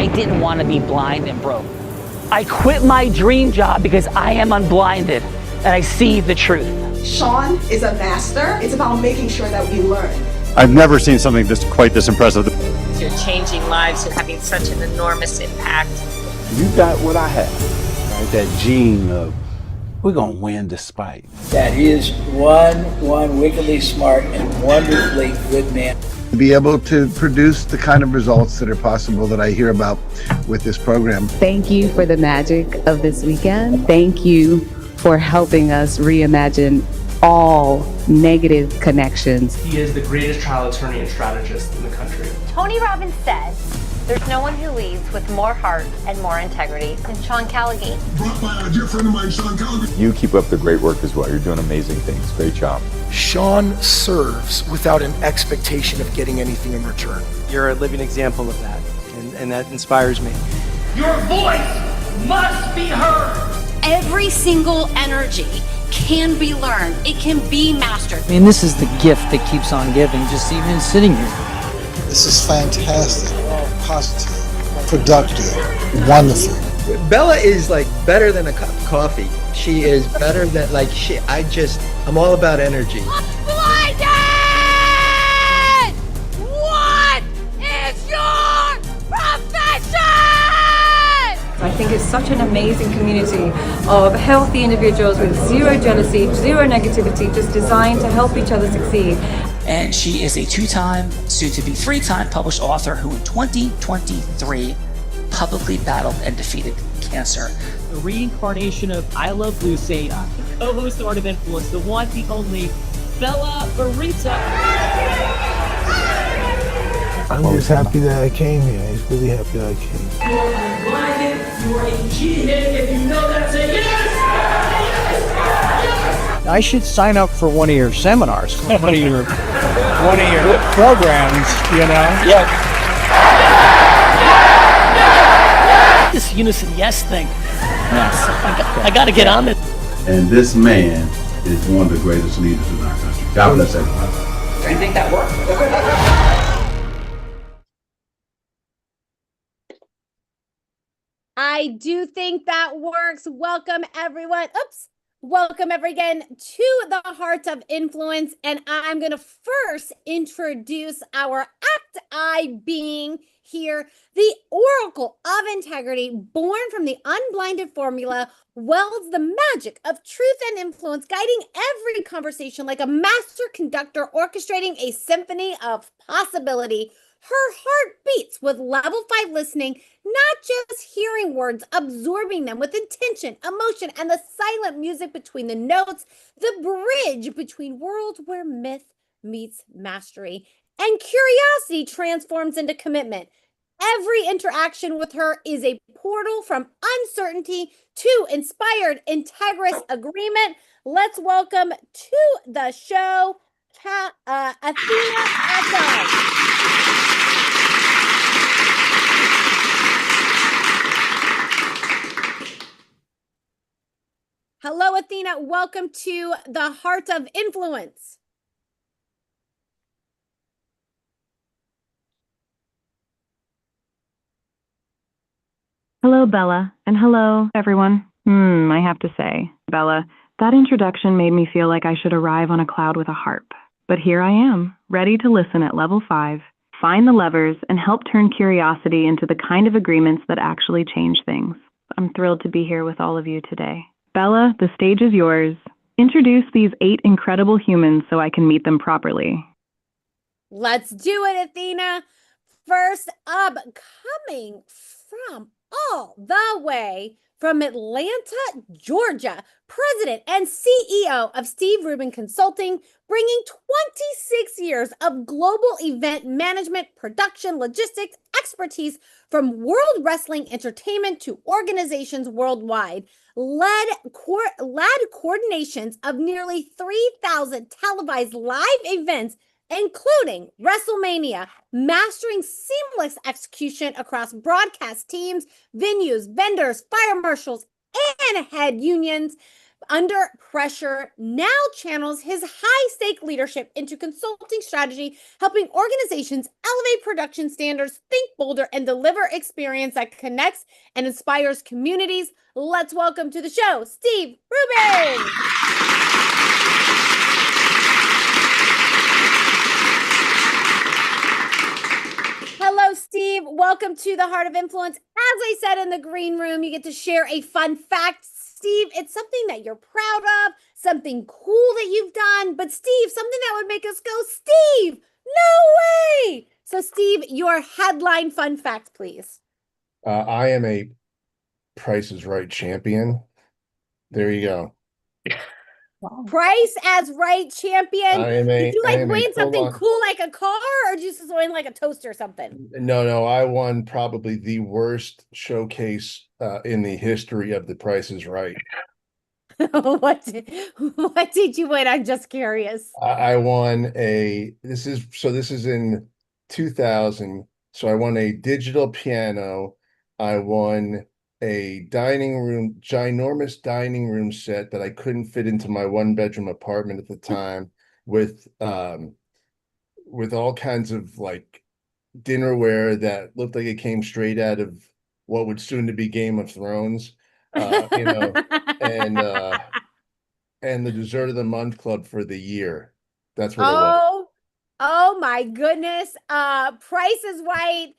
I didn't want to be blind and broke. I quit my dream job because I am unblinded and I see the truth. Sean is a master. It's about making sure that we learn. I've never seen something quite this impressive. You're changing lives and having such an enormous impact. You got what I have, right? That gene of we're gonna win despite. That is one wickedly smart and wonderfully good man. To be able to produce the kind of results that are possible that I hear about with this program. Thank you for the magic of this weekend. Thank you for helping us reimagine all negative connections. He is the greatest trial attorney and strategist in the country. Tony Robbins said, there's no one who leads with more heart and more integrity than Sean Callaghan. Brought by our dear friend of mine, Sean Callaghan. You keep up the great work as well. You're doing amazing things. Great job. Sean serves without an expectation of getting anything in return. You're a living example of that, and that inspires me. Your voice must be heard. Every single energy can be learned. It can be mastered. I mean, this is the gift that keeps on giving, just even sitting here. This is fantastic, positive, productive, wonderful. Bella is like better than a cup of coffee. She is better than I'm all about energy. Blinded! What is your profession? I think it's such an amazing community of healthy individuals with zero jealousy, zero negativity, just designed to help each other succeed. And she is a 2-time, soon-to-be 3-time published author who in 2023 publicly battled and defeated cancer. The reincarnation of I Love Lucy, co-host of Art of Influence, the one, the only, Bella Barita. I'm just happy that I came here. He's really happy that I came. You are unblinded, you are a G-head. If you know that, say yes! Yes! Yes! I should sign up for one of your seminars, one of your programs, you know? Yeah. This unison yes thing. Yes, I got to get on it. And this man is one of the greatest leaders in our country. God bless everybody. Do you think that worked? I do think that works. Welcome everyone. Welcome again to the Heart of Influence. And I'm going to first introduce our Act I being here, the Oracle of Integrity, born from the unblinded formula, welds the magic of truth and influence, guiding every conversation like a master conductor, orchestrating a symphony of possibility. Her heart beats with level 5 listening, not just hearing words, absorbing them with intention, emotion, and the silent music between the notes, the bridge between worlds where myth meets mastery, and curiosity transforms into commitment. Every interaction with her is a portal from uncertainty to inspired, integrous agreement. Let's welcome to the show, Athena Asa. Hello, Athena. Welcome to the Heart of Influence. Hello, Bella, and hello, everyone. I have to say, Bella, that introduction made me feel like I should arrive on a cloud with a harp. But here I am, ready to listen at level 5, find the levers, and help turn curiosity into the kind of agreements that actually change things. I'm thrilled to be here with all of you today. Bella, the stage is yours. Introduce these 8 incredible humans so I can meet them properly. Let's do it, Athena. First up, coming from all the way from Atlanta, Georgia, President and CEO of Steve Rubin Consulting, bringing 26 years of global event management, production, logistics, expertise from World Wrestling Entertainment to organizations worldwide. Led coordinations of nearly 3,000 televised live events, including WrestleMania, mastering seamless execution across broadcast teams, venues, vendors, fire marshals, and head unions. Under Pressure now channels his high-stake leadership into consulting strategy, helping organizations elevate production standards, think bolder, and deliver experience that connects and inspires communities. Let's welcome to the show, Steve Rubin. Hello, Steve. Welcome to the Heart of Influence. As I said in the green room, you get to share a fun fact. Steve, it's something that you're proud of, something cool that you've done, but Steve, something that would make us go, Steve, no way. So Steve, your headline fun fact, please. I am a Price is Right champion. There you go. Price as Right champion. Did you like win something full-on- cool like a car, or just win like a toaster or something? No, I won probably the worst showcase in the history of the Price is Right. what did you win? I'm just curious. I won this is in 2000. So I won a digital piano. I won a ginormous dining room set that I couldn't fit into my 1-bedroom apartment at the time, with all kinds of like dinnerware that looked like it came straight out of what would soon to be Game of Thrones, and the Dessert of the Month Club for the year. That's what it was. Oh my goodness. Price is Right.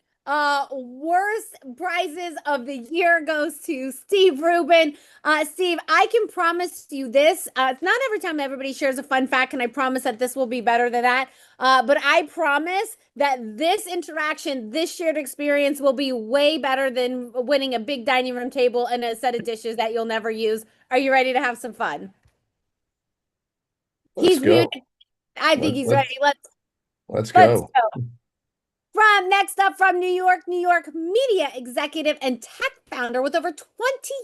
Worst prizes of the year goes to Steve Rubin. Steve, I can promise you this. It's not every time everybody shares a fun fact, and I promise that this will be better than that. But I promise that this interaction, this shared experience will be way better than winning a big dining room table and a set of dishes that you'll never use. Are you ready to have some fun? He's muted. I think he's ready. Let's go. Next up from New York, media executive and tech founder with over 20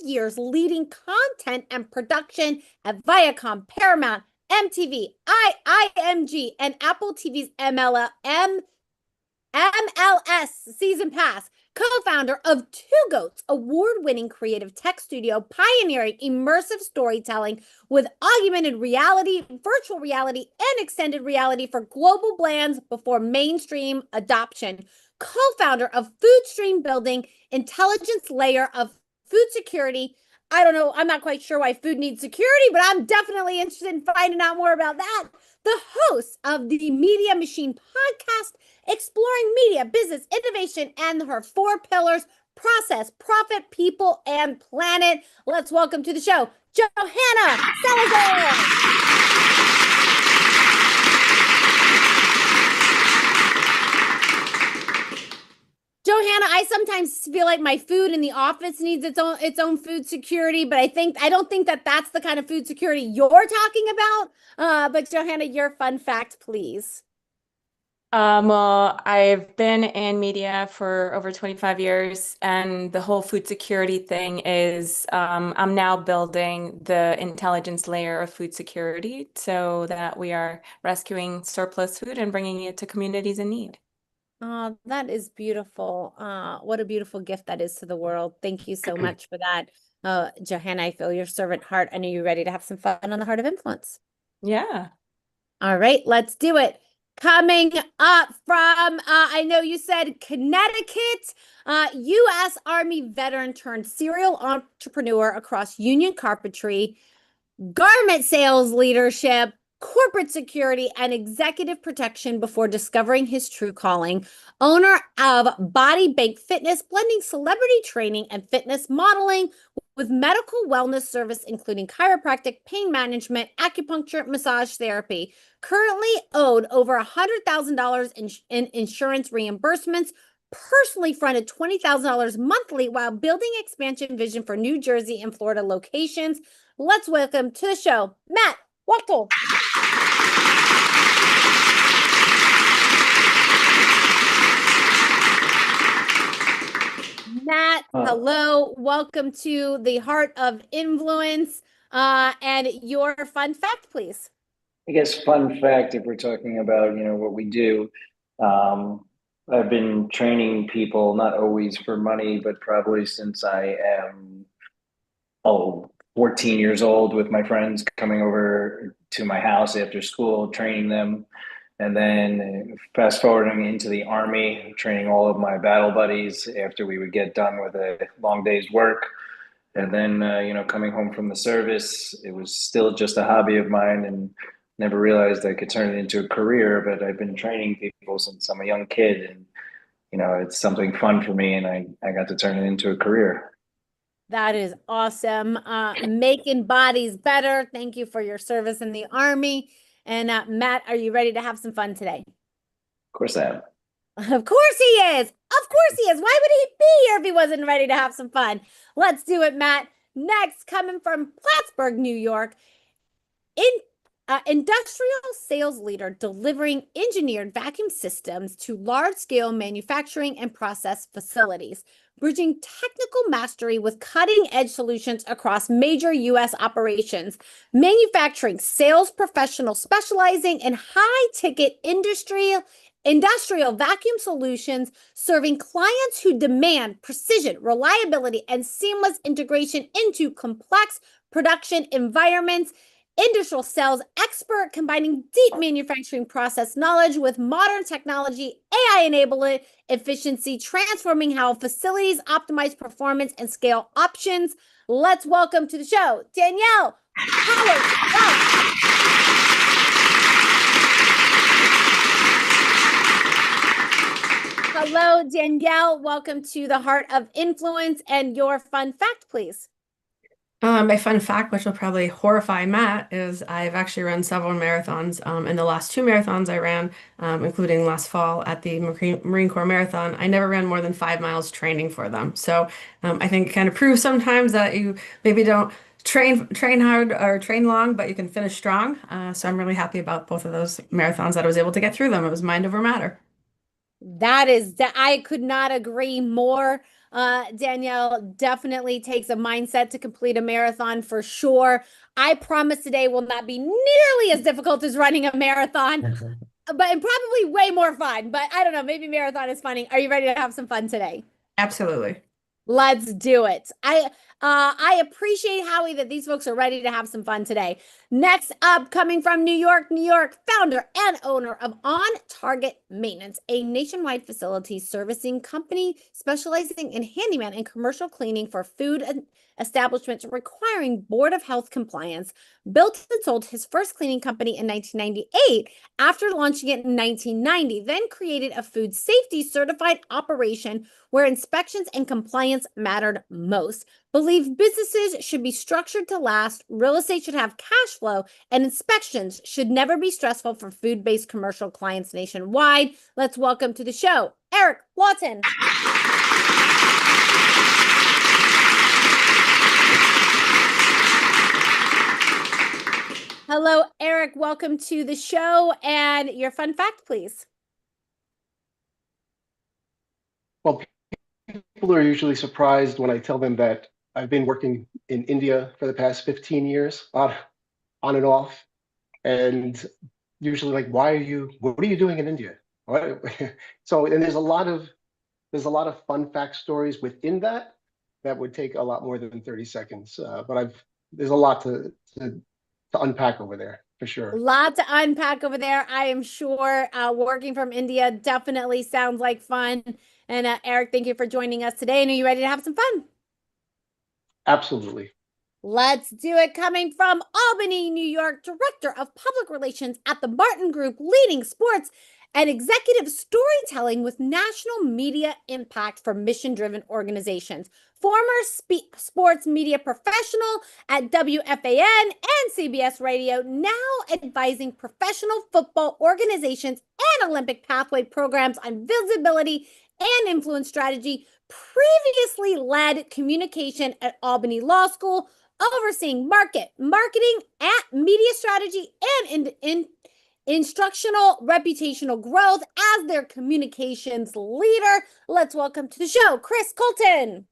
years leading content and production at Viacom, Paramount, MTV, IMG, and Apple TV's MLS Season Pass. Co-founder of Two Goats, award-winning creative tech studio pioneering immersive storytelling with augmented reality, virtual reality, and extended reality for global brands before mainstream adoption. Co-founder of FoodStream, building intelligence layer of food security. I don't know, I'm not quite sure why food needs security, but I'm definitely interested in finding out more about that. The host of the Media Machine podcast, exploring media, business, innovation, and her 4 pillars: process, profit, people, and planet. Let's welcome to the show, Johanna Salazar. Johanna, I sometimes feel like my food in the office needs its own food security, but I don't think that that's the kind of food security you're talking about. But Johanna, your fun fact, please. Well, I've been in media for over 25 years, and the whole food security thing is I'm now building the intelligence layer of food security so that we are rescuing surplus food and bringing it to communities in need. Oh, that is beautiful. What a beautiful gift that is to the world. Thank you so much for that. Johanna, I feel your servant heart. And are you ready to have some fun on the Heart of Influence? Yeah. All right, let's do it. Coming up from, I know you said Connecticut, U.S. Army veteran turned serial entrepreneur across union carpentry, garment sales leadership, corporate security, and executive protection before discovering his true calling. Owner of Body Bank Fitness, blending celebrity training and fitness modeling with medical wellness service, including chiropractic, pain management, acupuncture, massage therapy. Currently owed over $100,000 in insurance reimbursements. Personally fronted $20,000 monthly while building expansion vision for New Jersey and Florida locations. Let's welcome to the show, Matt Wachtel. Matt, hello. Welcome to the Heart of Influence. And your fun fact, please. I guess fun fact, if we're talking about, what we do, I've been training people, not always for money, but probably since I am 14 years old with my friends coming over to my house after school, training them. And then fast forwarding into the Army, training all of my battle buddies after we would get done with a long day's work. And then, coming home from the service, it was still just a hobby of mine and never realized I could turn it into a career. But I've been training people since I'm a young kid, and, it's something fun for me, and I got to turn it into a career. That is awesome. Making bodies better. Thank you for your service in the Army. And Matt, are you ready to have some fun today? Of course I am. Of course he is. Of course he is. Why would he be here if he wasn't ready to have some fun? Let's do it, Matt. Next, coming from Plattsburgh, New York, industrial sales leader delivering engineered vacuum systems to large-scale manufacturing and process facilities, bridging technical mastery with cutting-edge solutions across major U.S. operations, manufacturing sales professional specializing in high-ticket industrial vacuum solutions, serving clients who demand precision, reliability, and seamless integration into complex production environments. Industrial sales expert combining deep manufacturing process knowledge with modern technology, AI-enabled efficiency, transforming how facilities optimize performance and scale options. Let's welcome to the show, Danielle Howard. Hello, Danielle. Welcome to the Heart of Influence, and your fun fact, please. My fun fact, which will probably horrify Matt, is I've actually run several marathons. And the last 2 marathons I ran, including last fall at the Marine Corps Marathon, I never ran more than 5 miles training for them. So I think it kind of proves sometimes that you maybe don't train hard or train long, but you can finish strong. So I'm really happy about both of those marathons that I was able to get through them. It was mind over matter. I could not agree more. Danielle definitely takes a mindset to complete a marathon for sure. I promise today will not be nearly as difficult as running a marathon, but probably way more fun. But I don't know, maybe marathon is funny. Are you ready to have some fun today? Absolutely. Let's do it. I appreciate, Howie, that these folks are ready to have some fun today. Next up, coming from New York, founder and owner of On Target Maintenance, a nationwide facility servicing company specializing in handyman and commercial cleaning for food establishments requiring Board of Health compliance, built and sold his first cleaning company in 1998 after launching it in 1990, then created a food safety certified operation where inspections and compliance mattered most. Believe businesses should be structured to last, real estate should have cash flow, and inspections should never be stressful for food-based commercial clients nationwide. Let's welcome to the show, Eric Lawton. Hello, Eric. Welcome to the show. And your fun fact, please. Well, people are usually surprised when I tell them that I've been working in India for the past 15 years, on and off. And usually like, what are you doing in India? So, and there's a lot of fun fact stories within that would take a lot more than 30 seconds. But there's a lot to unpack over there, for sure. A lot to unpack over there, I am sure. Working from India definitely sounds like fun. And Eric, thank you for joining us today. And are you ready to have some fun? Absolutely. Let's do it. Coming from Albany, New York, Director of Public Relations at the Martin Group, leading sports and executive storytelling with national media impact for mission-driven organizations. Former sports media professional at WFAN and CBS Radio, now advising professional football organizations and Olympic pathway programs on visibility and influence strategy. Previously led communication at Albany Law School, overseeing marketing, and media strategy, and instructional reputational growth as their communications leader. Let's welcome to the show, Chris Colton.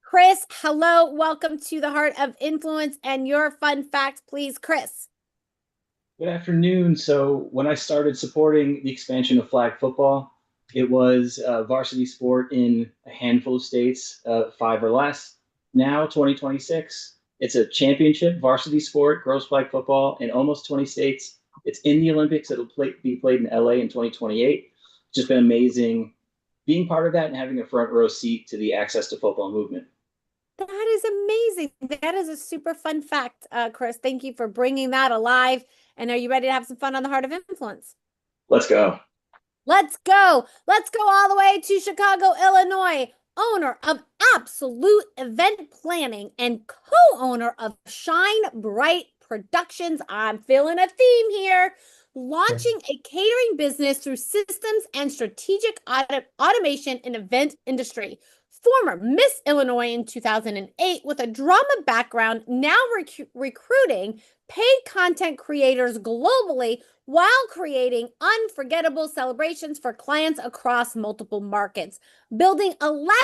Chris, hello. Welcome to the Heart of Influence, and your fun fact, please, Chris. Good afternoon. So when I started supporting the expansion of flag football, it was a varsity sport in a handful of states, 5 or less. Now, 2026, it's a championship varsity sport, girls flag football, in almost 20 states. It's in the Olympics. It'll be played in LA in 2028. It's just been amazing being part of that and having a front row seat to the access to football movement. That is amazing. That is a super fun fact, Chris. Thank you for bringing that alive. And are you ready to have some fun on the Heart of Influence? Let's go. Let's go. Let's go all the way to Chicago, Illinois. Owner of Absolute Event Planning and co-owner of Shine Bright Productions. I'm feeling a theme here. Launching a catering business through systems and strategic automation in event industry. Former Miss Illinois in 2008 with a drama background, now recruiting paid content creators globally while creating unforgettable celebrations for clients across multiple markets. Building 11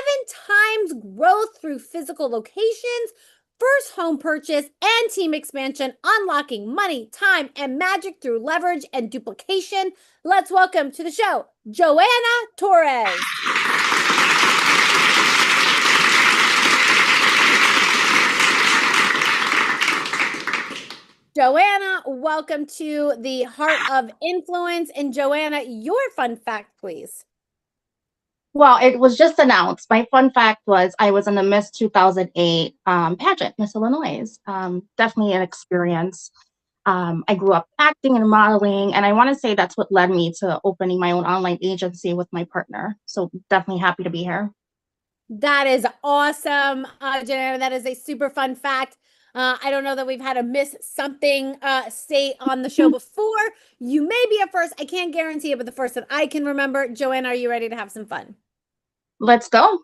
times growth through physical locations, first home purchase, and team expansion, unlocking money, time, and magic through leverage and duplication. Let's welcome to the show, Joanna Torres. Joanna, welcome to the Heart of Influence. And Joanna, your fun fact, please. Well, it was just announced. My fun fact was I was in the Miss 2008 pageant, Miss Illinois. Definitely an experience. I grew up acting and modeling, and I want to say that's what led me to opening my own online agency with my partner. So definitely happy to be here. That is awesome, Joanna. That is a super fun fact. I don't know that we've had a Miss something state on the show before. You may be a first. I can't guarantee it, but the first that I can remember. Joanna, are you ready to have some fun? Let's go.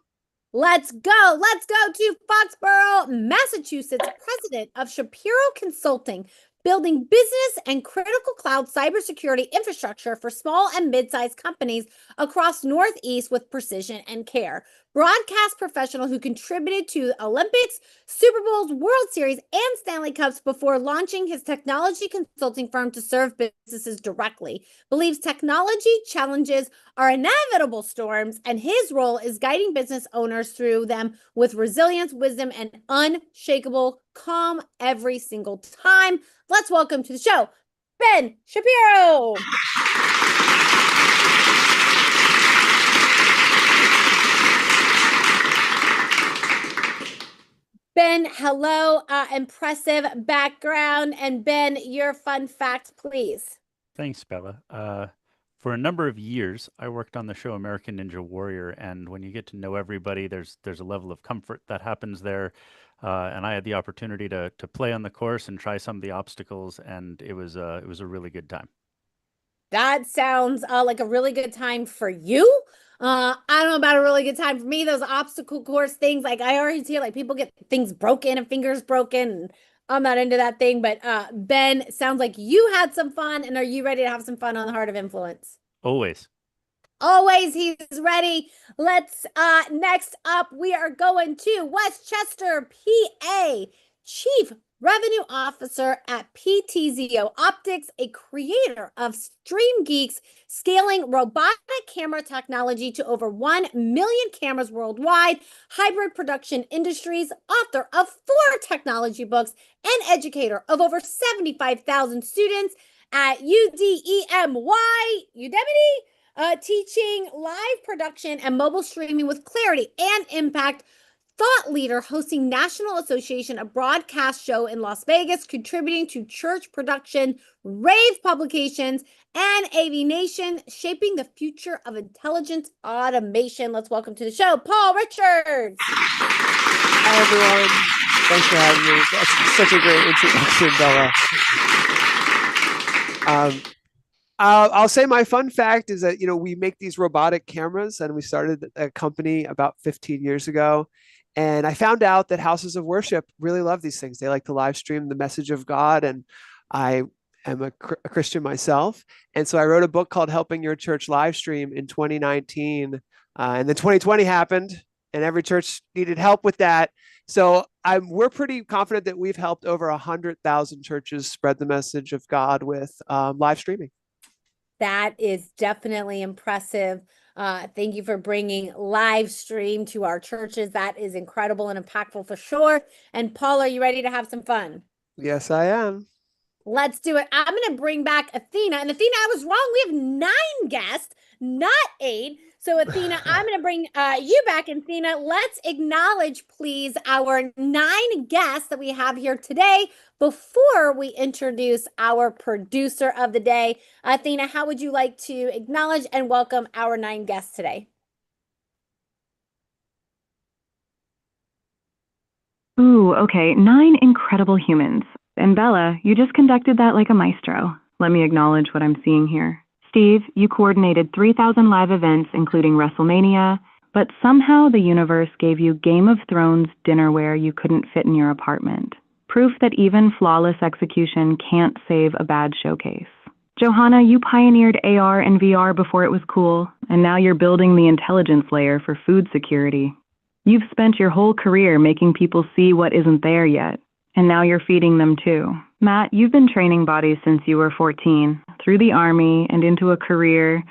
Let's go. Let's go to Foxborough, Massachusetts, president of Shapiro Consulting, building business and critical cloud cybersecurity infrastructure for small and mid-sized companies across Northeast with precision and care. Broadcast professional who contributed to the Olympics, Super Bowls, World Series, and Stanley Cups before launching his technology consulting firm to serve businesses directly. Believes technology challenges are inevitable storms, and his role is guiding business owners through them with resilience, wisdom, and unshakable calm every single time. Let's welcome to the show, Ben Shapiro. Ben, hello. Impressive background. And Ben, your fun fact, please. Thanks, Bella. For a number of years, I worked on the show American Ninja Warrior, and when you get to know everybody, there's a level of comfort that happens there. And I had the opportunity to play on the course and try some of the obstacles, and it was a really good time. That sounds like a really good time for you. I don't know about a really good time for me. Those obstacle course things, like I already see, like people get things broken and fingers broken. And I'm not into that thing. But Ben, sounds like you had some fun. And are you ready to have some fun on the Heart of Influence? Always. Always, he's ready. Let's next up, we are going to Westchester, PA, Chief Revenue Officer at PTZO Optics, a creator of Stream Geeks, scaling robotic camera technology to over 1 million cameras worldwide, hybrid production industries, author of 4 technology books, and educator of over 75,000 students at Udemy, teaching live production and mobile streaming with clarity and impact. Thought leader hosting National Association of Broadcast show in Las Vegas, contributing to church production, rave publications, and AV Nation, shaping the future of intelligent automation. Let's welcome to the show, Paul Richards. Hi, everyone. Thanks for having me. That's such a great introduction, Bella. I'll say my fun fact is that, we make these robotic cameras, and we started a company about 15 years ago. And I found out that houses of worship really love these things. They like to live stream the message of God. And I am a Christian myself. And so I wrote a book called Helping Your Church Live Stream in 2019. And then 2020 happened, and every church needed help with that. So we're pretty confident that we've helped over 100,000 churches spread the message of God with live streaming. That is definitely impressive. Thank you for bringing live stream to our churches. That is incredible and impactful for sure. And Paul, are you ready to have some fun? Yes, I am. Let's do it. I'm going to bring back Athena. And Athena, I was wrong. We have 9 guests, not 8. So Athena, I'm going to bring you back. And Athena, let's acknowledge, please, our 9 guests that we have here today before we introduce our producer of the day. Athena, how would you like to acknowledge and welcome our 9 guests today? Ooh, okay. 9 incredible humans. And Bella, you just conducted that like a maestro. Let me acknowledge what I'm seeing here. Steve, you coordinated 3,000 live events, including WrestleMania, but somehow the universe gave you Game of Thrones dinnerware you couldn't fit in your apartment. Proof that even flawless execution can't save a bad showcase. Johanna, you pioneered AR and VR before it was cool, and now you're building the intelligence layer for food security. You've spent your whole career making people see what isn't there yet, and now you're feeding them too. Matt, you've been training bodies since you were 14, through the Army and into a career.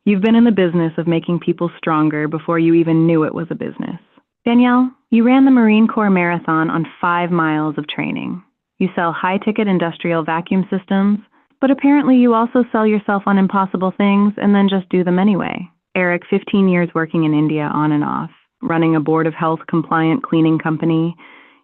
You've been in the business of making people stronger before you even knew it was a business. Danielle, you ran the Marine Corps Marathon on 5 miles of training. You sell high-ticket industrial vacuum systems, but apparently you also sell yourself on impossible things and then just do them anyway. Eric, 15 years working in India on and off, running a Board of Health compliant cleaning company.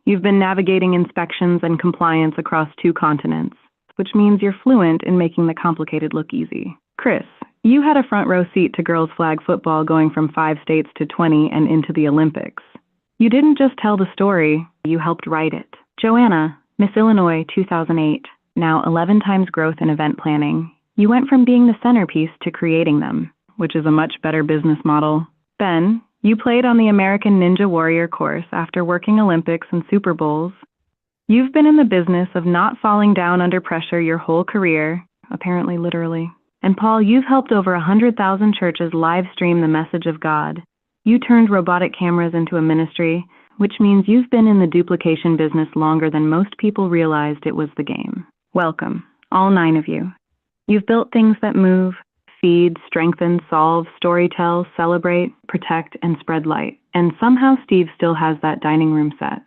You've been navigating inspections and compliance across 2 continents, which means you're fluent in making the complicated look easy. Chris, you had a front row seat to girls flag football going from 5 states to 20 and into the Olympics. You didn't just tell the story, you helped write it. Joanna, Miss Illinois 2008, now 11 times growth in event planning. You went from being the centerpiece to creating them, which is a much better business model. Ben, you played on the American Ninja Warrior course after working Olympics and Super Bowls. You've been in the business of not falling down under pressure your whole career, apparently literally. And Paul, you've helped over 100,000 churches live stream the message of God. You turned robotic cameras into a ministry, which means you've been in the duplication business longer than most people realized it was the game. Welcome, all 9 of you. You've built things that move, feed, strengthen, solve, storytell, celebrate, protect, and spread light. And somehow Steve still has that dining room set.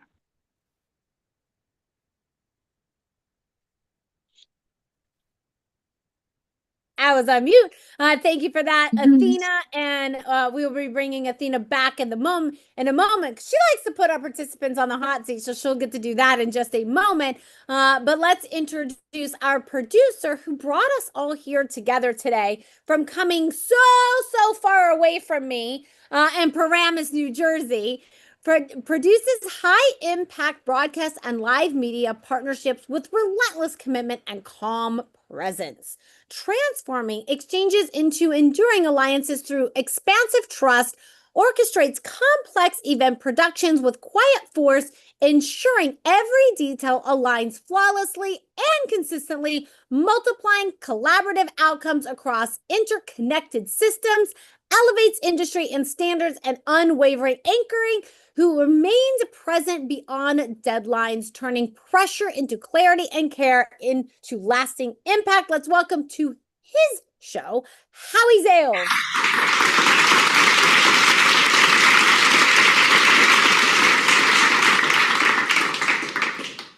I was on mute. Thank you for that, Athena. And we will be bringing Athena back in a moment. She likes to put our participants on the hot seat, so she'll get to do that in just a moment. But let's introduce our producer who brought us all here together today from coming so far away from me in Paramus, New Jersey. Produces high-impact broadcast and live media partnerships with relentless commitment and calm presence, transforming exchanges into enduring alliances through expansive trust, orchestrates complex event productions with quiet force, ensuring every detail aligns flawlessly and consistently, multiplying collaborative outcomes across interconnected systems, elevates industry and standards, and unwavering anchoring, who remains present beyond deadlines, turning pressure into clarity and care into lasting impact. Let's welcome to his show, Howie Zales.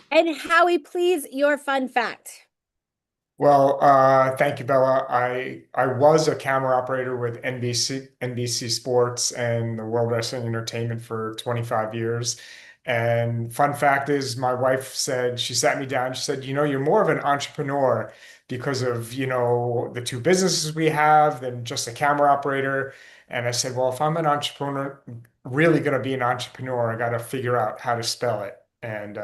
And Howie, please, your fun fact. Well, thank you, Bella. I was a camera operator with NBC Sports and the World Wrestling Entertainment for 25 years. And fun fact is, my wife said, she sat me down, she said, you're more of an entrepreneur because of, the 2 businesses we have than just a camera operator. And I said, well, if I'm an entrepreneur, really going to be an entrepreneur, I got to figure out how to spell it. And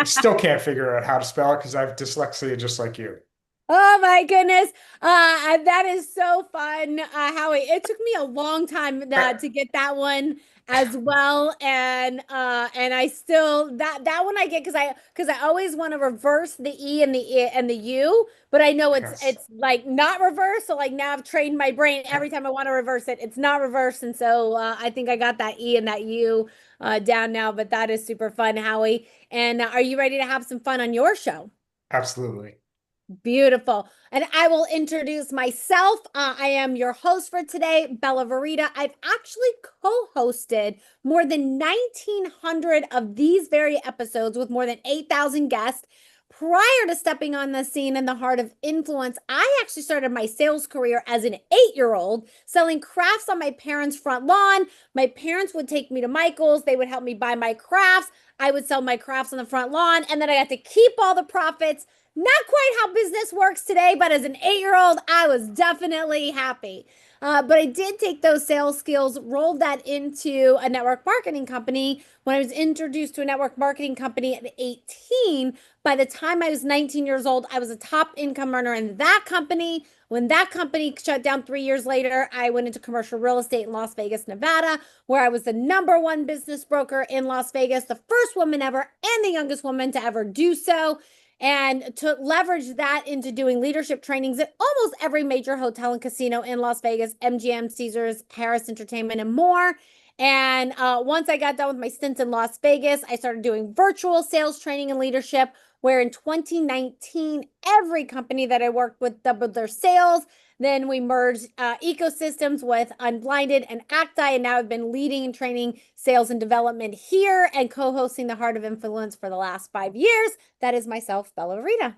still can't figure out how to spell it because I have dyslexia just like you. Oh my goodness. That is so fun, Howie. It took me a long time to get that one as well. And I still that one I get because I always want to reverse the E and the U, but I know it's like not reverse. So like now I've trained my brain every time I want to reverse it, it's not reverse. And so I think I got that E and that U down now, but that is super fun, Howie. And are you ready to have some fun on your show? Absolutely. Beautiful. And I will introduce myself. I am your host for today, Bella Verita. I've actually co-hosted more than 1,900 of these very episodes with more than 8,000 guests. Prior to stepping on the scene in the Heart of Influence, I actually started my sales career as an 8-year-old selling crafts on my parents' front lawn. My parents would take me to Michael's. They would help me buy my crafts. I would sell my crafts on the front lawn, and then I got to keep all the profits. Not quite how business works today, but as an 8-year-old, I was definitely happy. But I did take those sales skills, rolled that into a network marketing company. When I was introduced to a network marketing company at 18, by the time I was 19 years old, I was a top income earner in that company. When that company shut down 3 years later, I went into commercial real estate in Las Vegas, Nevada, where I was the #1 business broker in Las Vegas, the first woman ever and the youngest woman to ever do so. And to leverage that into doing leadership trainings at almost every major hotel and casino in Las Vegas, MGM, Caesars, Harris Entertainment, and more. And once I got done with my stint in Las Vegas, I started doing virtual sales training and leadership, where in 2019, every company that I worked with doubled their sales. Then we merged ecosystems with Unblinded and Acti, and now I've been leading and training sales and development here and co-hosting the Heart of Influence for the last 5 years. That is myself, Bella Verita.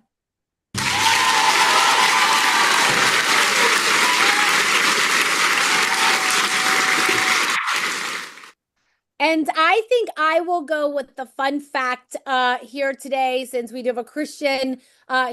And I think I will go with the fun fact here today, since we do have a Christian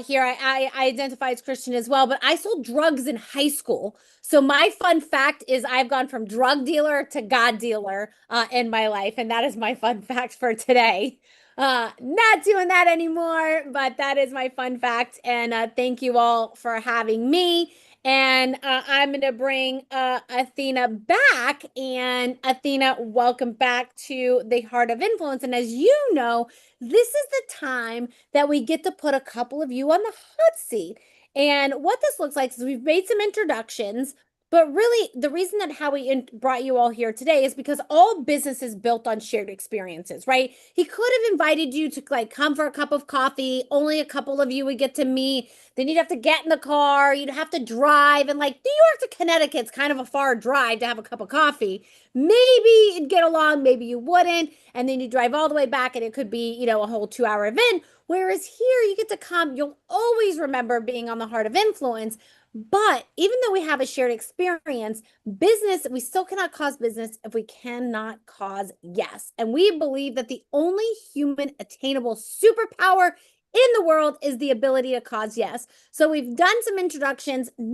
here. I identify as Christian as well, but I sold drugs in high school. So my fun fact is I've gone from drug dealer to God dealer in my life. And that is my fun fact for today. Not doing that anymore, but that is my fun fact. And thank you all for having me. And I'm going to bring Athena back. And Athena, welcome back to the Heart of Influence. And as you know, this is the time that we get to put a couple of you on the hot seat. And what this looks like is we've made some introductions, but really the reason that Howie brought you all here today is because all business is built on shared experiences, right? He could have invited you to like come for a cup of coffee. Only a couple of you would get to meet. Then you'd have to get in the car. You'd have to drive. And like New York to Connecticut's kind of a far drive to have a cup of coffee. Maybe you'd get along, maybe you wouldn't. And then you drive all the way back and it could be, you know, a whole 2-hour event. Whereas here you get to come, you'll always remember being on the Heart of Influence. But even though we have a shared experience, business, we still cannot cause business if we cannot cause yes. And we believe that the only human attainable superpower in the world is the ability to cause yes. So we've done some introductions. Now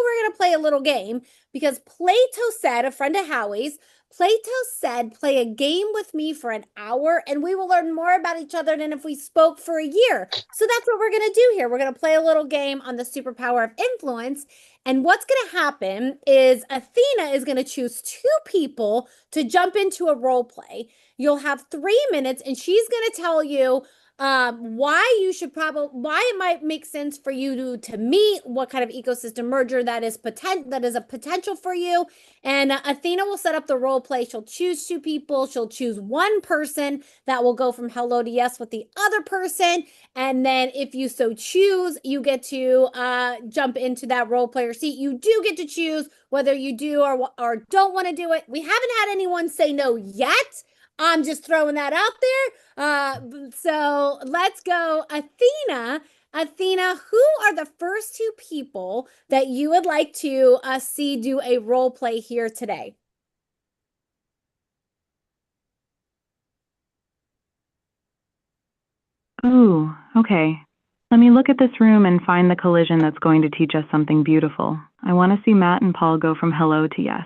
we're going to play a little game because Plato said, a friend of Howie's, Plato said, play a game with me for an hour and we will learn more about each other than if we spoke for a year. So that's what we're going to do here. We're going to play a little game on the superpower of influence. And what's going to happen is Athena is going to choose 2 people to jump into a role play. You'll have 3 minutes and she's going to tell you why it might make sense for you to meet, what kind of ecosystem merger that is a potential for you. And Athena will set up the role play. She'll choose 2 people. She'll choose 1 person that will go from hello to yes with the other person. And then if you so choose, you get to jump into that role player seat. You do get to choose whether you do or don't want to do it. We haven't had anyone say no yet. I'm just throwing that out there. So let's go. Athena, who are the first 2 people that you would like to see do a role play here today? Ooh, okay. Let me look at this room and find the collision that's going to teach us something beautiful. I want to see Matt and Paul go from hello to yes.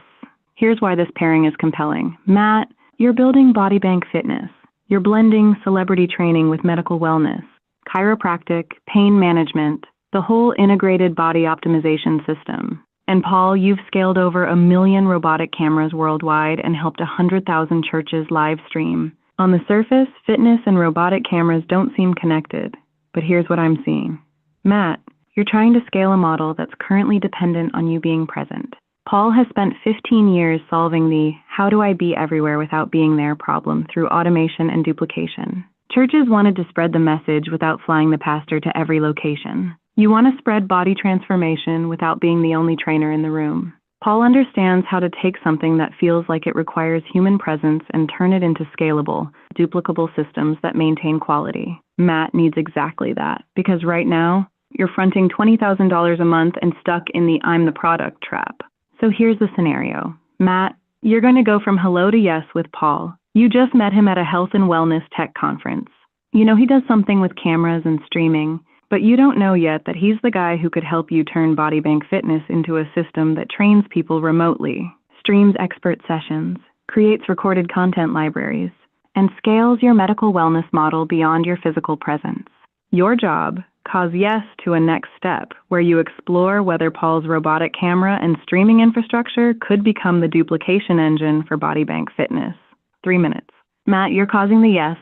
Here's why this pairing is compelling. Matt, you're building Body Bank Fitness. You're blending celebrity training with medical wellness, chiropractic, pain management, the whole integrated body optimization system. And Paul, you've scaled over 1 million robotic cameras worldwide and helped 100,000 churches live stream. On the surface, fitness and robotic cameras don't seem connected, but here's what I'm seeing. Matt, you're trying to scale a model that's currently dependent on you being present. Paul has spent 15 years solving the how do I be everywhere without being there problem through automation and duplication. Churches wanted to spread the message without flying the pastor to every location. You want to spread body transformation without being the only trainer in the room. Paul understands how to take something that feels like it requires human presence and turn it into scalable, duplicable systems that maintain quality. Matt needs exactly that, because right now, you're fronting $20,000 a month and stuck in the I'm the product trap. So here's the scenario. Matt, you're going to go from hello to yes with Paul. You just met him at a health and wellness tech conference. You know he does something with cameras and streaming, but you don't know yet that he's the guy who could help you turn Body Bank Fitness into a system that trains people remotely, streams expert sessions, creates recorded content libraries, and scales your medical wellness model beyond your physical presence. Your job, cause yes to a next step where you explore whether Paul's robotic camera and streaming infrastructure could become the duplication engine for Body Bank Fitness. 3 minutes. Matt, you're causing the yes.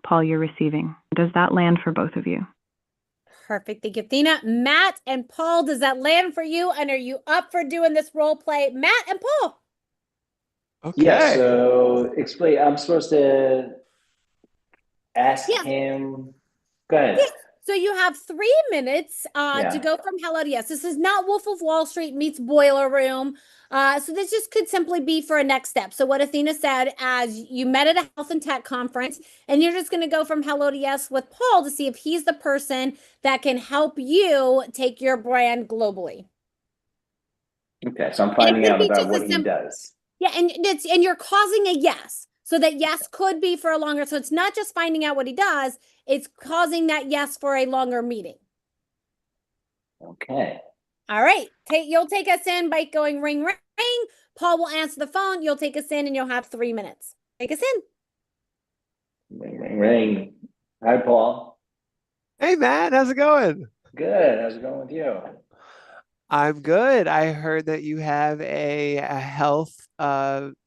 Paul, you're receiving. Does that land for both of you? Perfect. Thank you, Athena. Matt and Paul, does that land for you? And are you up for doing this role play? Matt and Paul. Okay. Yeah, so explain. I'm supposed to ask him. Go ahead. Yeah. So you have 3 minutes to go from hello to yes. This is not Wolf of Wall Street meets Boiler Room. So this just could simply be for a next step. So what Athena said, as you met at a health and tech conference, and you're just going to go from hello to yes with Paul to see if he's the person that can help you take your brand globally. Okay, so I'm finding out about what he does. Yeah, and you're causing a yes. So that yes could be for a longer, so it's not just finding out what he does, it's causing that yes for a longer meeting. Okay. All right. You'll take us in by going ring, ring. Paul will answer the phone. You'll take us in and you'll have 3 minutes. Take us in. Ring, ring, ring. Hi, Paul. Hey, Matt. How's it going? Good. How's it going with you? I'm good. I heard that you have a health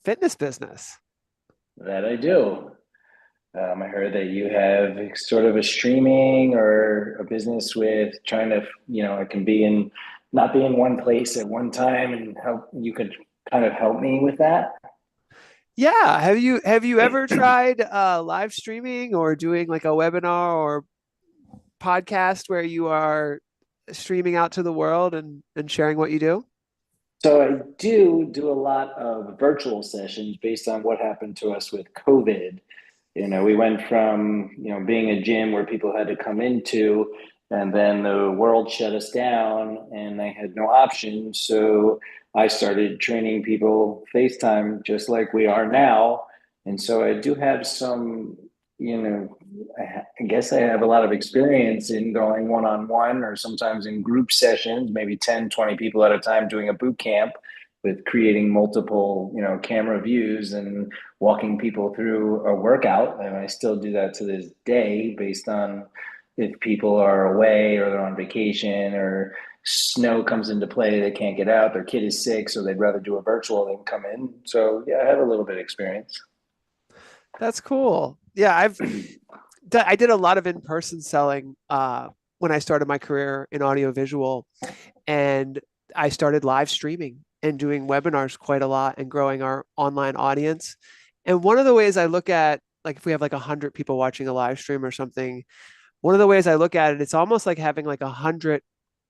fitness business. That I do. I heard that you have sort of a streaming or a business with trying to, it can be not be in one place at one time, and help. You could kind of help me with that. Yeah. Have you ever tried live streaming or doing like a webinar or podcast where you are streaming out to the world and sharing what you do? So I do a lot of virtual sessions based on what happened to us with COVID. We went from, being a gym where people had to come into, and then the world shut us down and I had no option. So I started training people FaceTime just like we are now. And so I do have some, I guess I have a lot of experience in going one-on-one or sometimes in group sessions, maybe 10, 20 people at a time, doing a boot camp with creating multiple, camera views and walking people through a workout. And I still do that to this day based on if people are away or they're on vacation or snow comes into play, they can't get out, their kid is sick, so they'd rather do a virtual than come in. So yeah, I have a little bit of experience. That's cool. Yeah, I did a lot of in-person selling when I started my career in audiovisual, and I started live streaming and doing webinars quite a lot and growing our online audience. And one of the ways I look at, like if we have like 100 people watching a live stream or something, one of the ways I look at it, it's almost like having like 100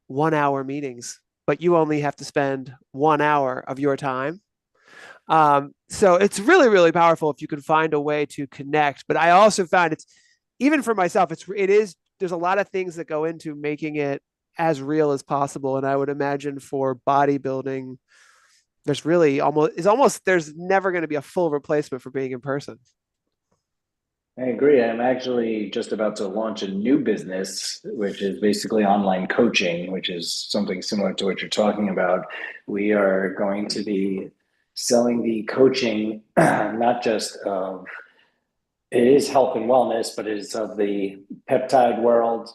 one-hour meetings, but you only have to spend 1 hour of your time. So it's really, really powerful if you can find a way to connect. But I also found it's, even for myself, there's a lot of things that go into making it as real as possible. And I would imagine for bodybuilding, there's never going to be a full replacement for being in person. I agree. I'm actually just about to launch a new business, which is basically online coaching, which is something similar to what you're talking about. We are going to be selling the coaching, not just of, it is health and wellness, but it is of the peptide world,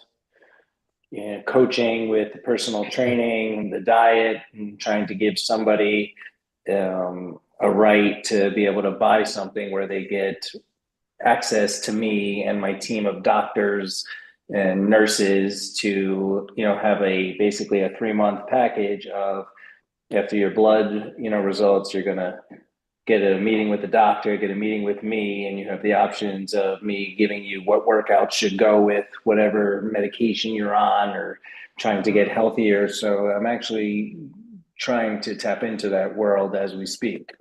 coaching with personal training, the diet, and trying to give somebody a right to be able to buy something where they get access to me and my team of doctors and nurses to, have basically a 3-month package of after your blood, results, you're gonna get a meeting with the doctor, get a meeting with me, and you have the options of me giving you what workouts should go with whatever medication you're on or trying to get healthier. So I'm actually trying to tap into that world as we speak.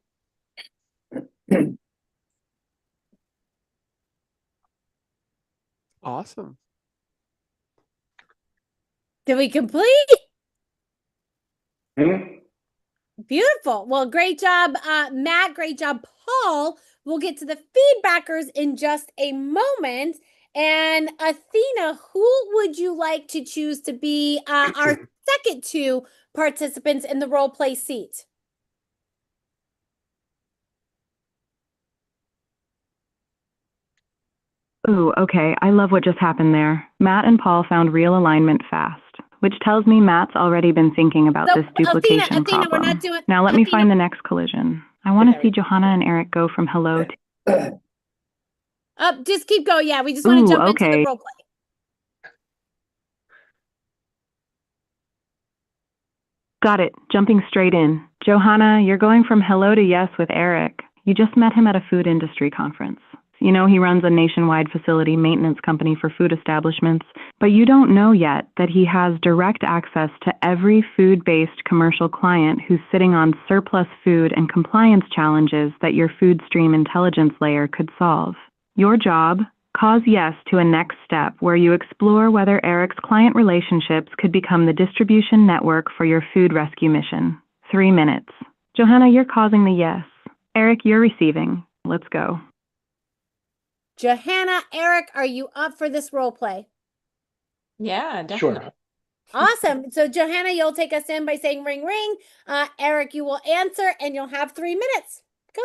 Awesome. Did we complete? Beautiful. Well, great job, Matt. Great job, Paul. We'll get to the feedbackers in just a moment. And Athena, who would you like to choose to be our second two participants in the role play seat? Ooh, okay. I love what just happened there. Matt and Paul found real alignment fast, which tells me Matt's already been thinking about this duplication Athena, we're problem. not doing. Now let me find the next collision. I want to see Johanna and Eric go from hello to. Just keep going. Yeah, we just want to jump into the okay. role play. Got it. Jumping straight in. Johanna, you're going from hello to yes with Eric. You just met him at a food industry conference. You know he runs a nationwide facility maintenance company for food establishments, but you don't know yet that he has direct access to every food-based commercial client who's sitting on surplus food and compliance challenges that your food stream intelligence layer could solve. Your job? Cause yes to a next step where you explore whether Eric's client relationships could become the distribution network for your food rescue mission. 3 minutes. Johanna, you're causing the yes. Eric, you're receiving. Let's go. Johanna, Eric, are you up for this role play? Yeah, definitely. Sure. Awesome. So Johanna, you'll take us in by saying ring, ring. Eric, you will answer and you'll have 3 minutes. Go.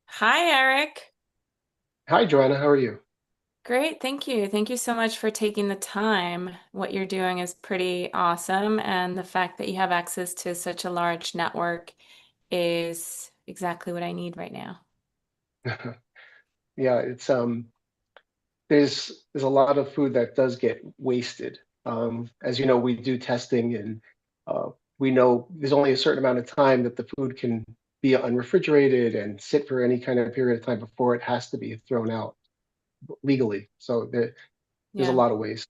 Hi, Eric. Hi, Joanna. How are you? Great, thank you. Thank you so much for taking the time. What you're doing is pretty awesome, and the fact that you have access to such a large network is exactly what I need right now. Yeah, it's there's a lot of food that does get wasted. As you know, we do testing, and we know there's only a certain amount of time that the food can be unrefrigerated and sit for any kind of period of time before it has to be thrown out legally. So there's Yeah. a lot of waste.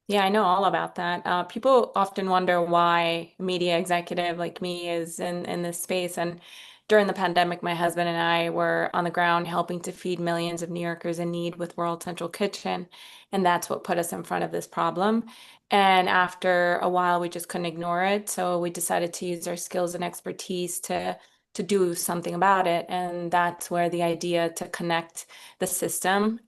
Yeah, I know all about that. People often wonder why a media executive like me is in this space. And during the pandemic, my husband and I were on the ground helping to feed millions of New Yorkers in need with World Central Kitchen. And that's what put us in front of this problem. And after a while, we just couldn't ignore it. So we decided to use our skills and expertise to do something about it. And that's where the idea to connect the system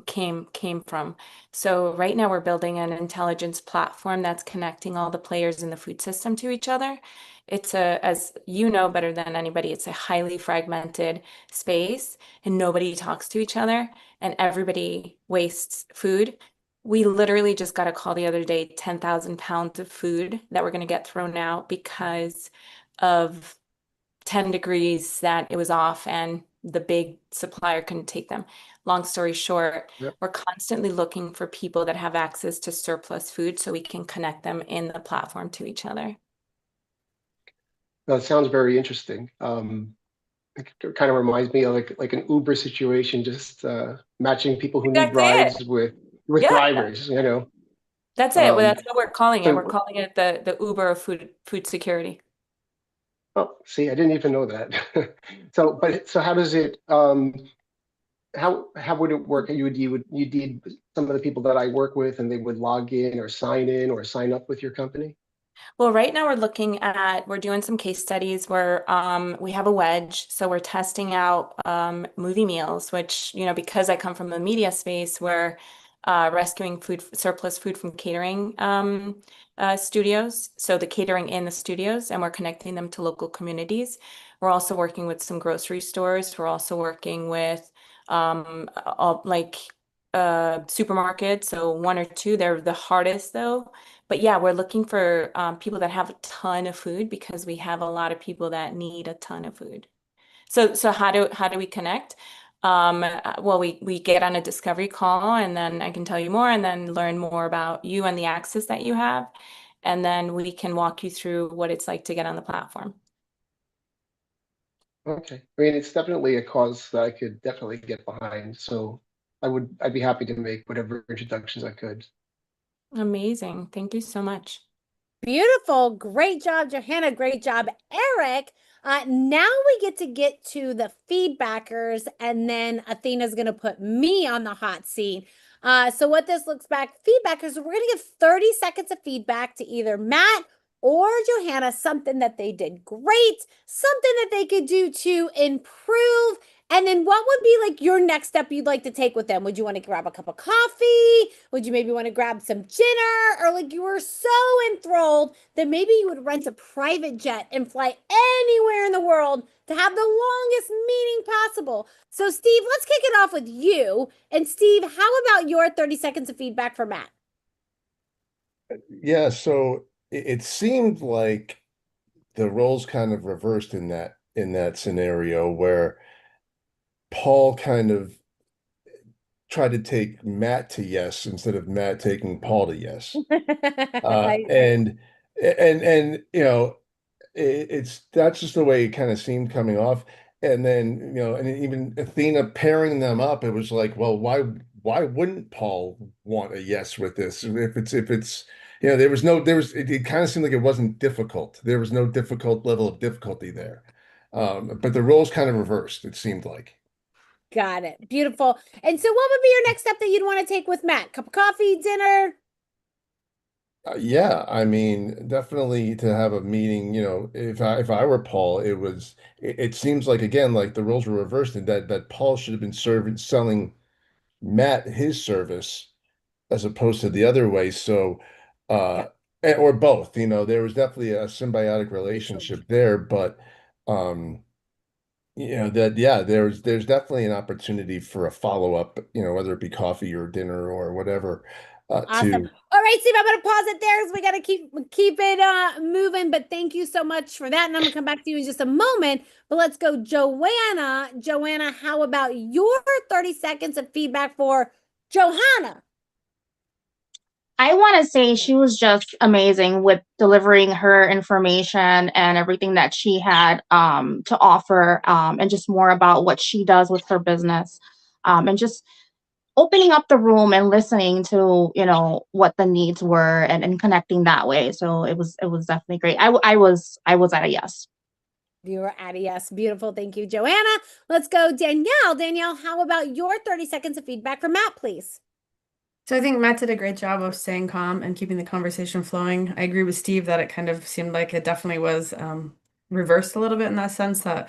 came from. So right now we're building an intelligence platform that's connecting all the players in the food system to each other. It's as you know better than anybody, it's a highly fragmented space and nobody talks to each other and everybody wastes food. We literally just got a call the other day, 10,000 pounds of food that we're going to get thrown out because of 10 degrees that it was off and the big supplier couldn't take them. Long story short, we're constantly looking for people that have access to surplus food so we can connect them in the platform to each other. That sounds very interesting. It kind of reminds me of like an Uber situation, just matching people who need rides with drivers, you know. That's it. Well, that's what we're calling it. We're calling it the Uber of food security. Oh, see, I didn't even know that. So how does it how would it work? You need some of the people that I work with, and they would log in or sign up with your company? Well, right now we're doing some case studies where we have a wedge. So we're testing out movie meals, which, you know, because I come from the media space, we're rescuing surplus food from catering studios. So the catering in the studios, and we're connecting them to local communities. We're also working with some grocery stores. We're also working with supermarkets. So 1 or 2, they're the hardest though. But yeah, we're looking for people that have a ton of food because we have a lot of people that need a ton of food. So how do we connect? Well, we get on a discovery call and then I can tell you more and then learn more about you and the access that you have. and then we can walk you through what it's like to get on the platform. Okay. I mean, it's definitely a cause that I could definitely get behind. So I'd be happy to make whatever introductions I could. Amazing. Thank you so much. Beautiful. Great job, Johanna. Great job, Eric. Now we get to the feedbackers, and then Athena's going to put me on the hot seat. So what this looks back, feedbackers, we're going to give 30 seconds of feedback to either Matt or Johanna, something that they did great, something that they could do to improve. And then what would be like your next step you'd like to take with them? Would you want to grab a cup of coffee? Would you maybe want to grab some dinner? Or like you were so enthralled that maybe you would rent a private jet and fly anywhere in the world to have the longest meeting possible. So Steve, let's kick it off with you. And Steve, how about your 30 seconds of feedback for Matt? Yeah, so it seemed like the roles kind of reversed in that scenario where Paul kind of tried to take Matt to yes instead of Matt taking Paul to yes. And you know, that's just the way it kind of seemed coming off. And then, you know, and even Athena pairing them up, it was like, well, why wouldn't Paul want a yes with this? If it's you know, it kind of seemed like it wasn't difficult. There was no difficult level of difficulty there. But the roles kind of reversed, it seemed like. Got it. Beautiful. And so what would be your next step that you'd want to take with Matt? Cup of coffee, dinner? Yeah, I mean, definitely to have a meeting, you know, if I were Paul, it seems like again, like the roles were reversed and that Paul should have been selling Matt his service as opposed to the other way. So or both, you know, there was definitely a symbiotic relationship there, but you know that there's definitely an opportunity for a follow-up, you know, whether it be coffee or dinner or whatever. Awesome. All right, Steve, I'm gonna pause it there because we gotta keep it moving. But thank you so much for that. And I'm gonna come back to you in just a moment. But let's go, Joanna. Joanna, how about your 30 seconds of feedback for Johanna? I want to say she was just amazing with delivering her information and everything that she had to offer, and just more about what she does with her business, and just opening up the room and listening to, you know, what the needs were and connecting that way. So it was definitely great. I was at a yes. You were at a yes. Beautiful. Thank you, Joanna. Let's go, Danielle. Danielle, how about your 30 seconds of feedback for Matt, please? So I think Matt did a great job of staying calm and keeping the conversation flowing. I agree with Steve that it kind of seemed like it definitely was reversed a little bit in that sense that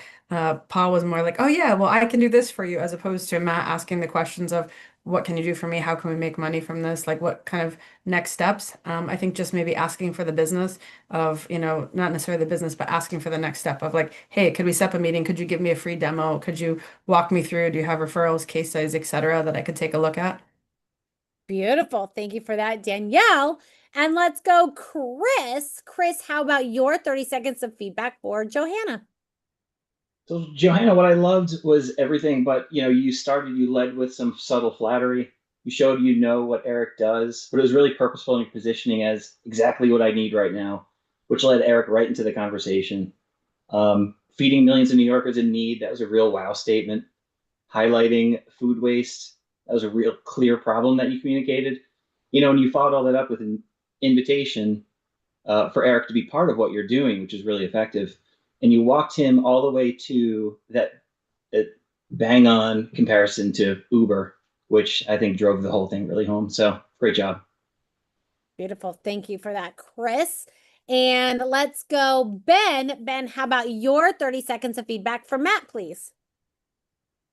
Paul was more like, oh yeah, well, I can do this for you, as opposed to Matt asking the questions of what can you do for me? How can we make money from this? Like what kind of next steps? I think just maybe asking for the business of, you know, not necessarily the business, but asking for the next step of like, hey, could we set up a meeting? Could you give me a free demo? Could you walk me through? Do you have referrals, case studies, etc., that I could take a look at? Beautiful. Thank you for that, Danielle. And let's go, Chris. Chris, how about your 30 seconds of feedback for Johanna? So Johanna, what I loved was everything, but you know, you led with some subtle flattery. You showed you know what Eric does, but it was really purposeful in your positioning as exactly what I need right now, which led Eric right into the conversation. Feeding millions of New Yorkers in need, that was a real wow statement. Highlighting food waste, that was a real clear problem that you communicated. You know, and you followed all that up with an invitation for Eric to be part of what you're doing, which is really effective. And you walked him all the way to that bang on comparison to Uber, which I think drove the whole thing really home. So great job. Beautiful. Thank you for that, Chris. And let's go, Ben. Ben, how about your 30 seconds of feedback for Matt, please?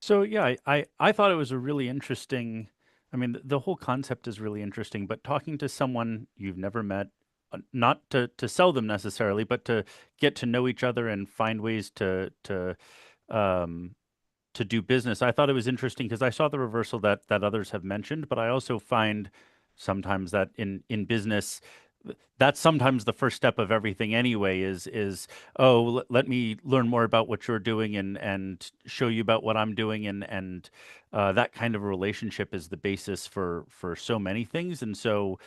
So yeah, I thought it was a really interesting, I mean, the whole concept is really interesting, but talking to someone you've never met, not to sell them necessarily, but to get to know each other and find ways to do business. I thought it was interesting because I saw the reversal that others have mentioned, but I also find sometimes that in business, that's sometimes the first step of everything anyway is let me learn more about what you're doing and show you about what I'm doing, and that kind of a relationship is the basis for so many things. And so